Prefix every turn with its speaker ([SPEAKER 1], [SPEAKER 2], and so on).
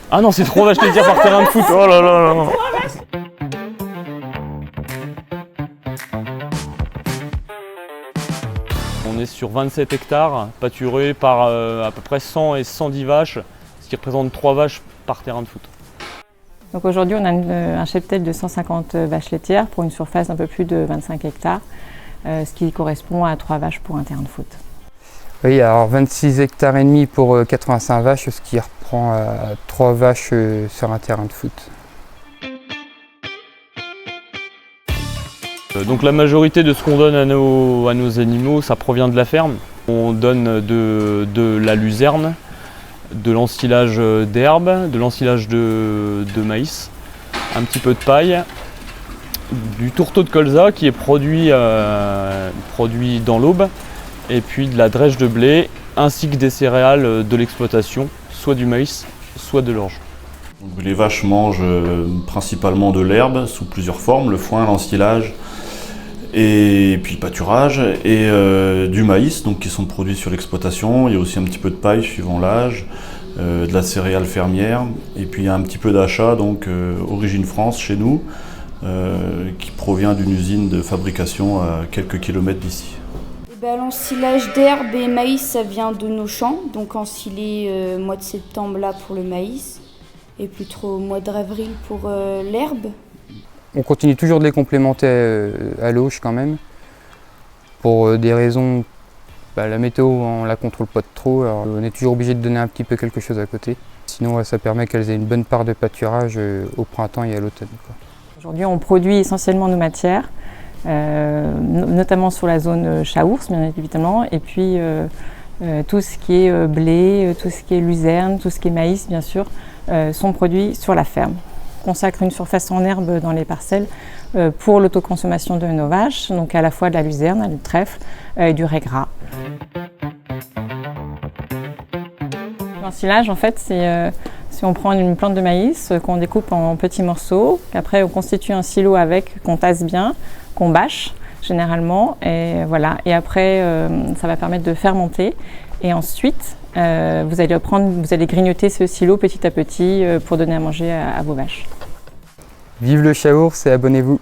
[SPEAKER 1] Ah non, c'est 3 vaches laitières par terrain de foot. Oh là là là. On est sur 27 hectares pâturés par à peu près 100 et 110 vaches, ce qui représente 3 vaches par terrain de foot.
[SPEAKER 2] Donc aujourd'hui, on a un cheptel de 150 vaches laitières pour une surface d'un peu plus de 25 hectares, ce qui correspond à 3 vaches pour un terrain de foot.
[SPEAKER 3] Oui, alors 26 hectares et demi pour 85 vaches, ce qui reprend à 3 vaches sur un terrain de foot.
[SPEAKER 1] Donc la majorité de ce qu'on donne à nos animaux, ça provient de la ferme. On donne de la luzerne, de l'ensilage d'herbe, de l'ensilage de maïs, un petit peu de paille, du tourteau de colza qui est produit dans l'Aube, et puis de la drèche de blé, ainsi que des céréales de l'exploitation, soit du maïs, soit de l'orge.
[SPEAKER 4] Les vaches mangent principalement de l'herbe sous plusieurs formes, le foin, l'ensilage, et puis le pâturage, et du maïs donc, qui sont produits sur l'exploitation. Il y a aussi un petit peu de paille suivant l'âge, de la céréale fermière, et puis il y a un petit peu d'achat, donc origine France chez nous, qui provient d'une usine de fabrication à quelques kilomètres d'ici.
[SPEAKER 5] L'ensilage d'herbe et maïs, ça vient de nos champs, donc ensilé mois de septembre là pour le maïs, et plutôt au mois d'avril pour l'herbe.
[SPEAKER 3] On continue toujours de les complémenter à l'auge quand même, pour des raisons, la météo on la contrôle pas trop, alors on est toujours obligé de donner un petit peu quelque chose à côté. Sinon ça permet qu'elles aient une bonne part de pâturage au printemps et à l'automne.
[SPEAKER 2] Aujourd'hui on produit essentiellement nos matières, notamment sur la zone Chaours bien évidemment, et puis tout ce qui est blé, tout ce qui est luzerne, tout ce qui est maïs bien sûr, sont produits sur la ferme. On consacre une surface en herbe dans les parcelles pour l'autoconsommation de nos vaches, donc à la fois de la luzerne, du trèfle et du raie gras. L'ensilage en fait c'est si on prend une plante de maïs qu'on découpe en petits morceaux, qu'après on constitue un silo avec, qu'on tasse bien, qu'on bâche généralement, et voilà. Et après ça va permettre de fermenter, et ensuite vous allez grignoter ce silo petit à petit pour donner à manger à vos vaches.
[SPEAKER 3] Vive le Chaours et abonnez-vous!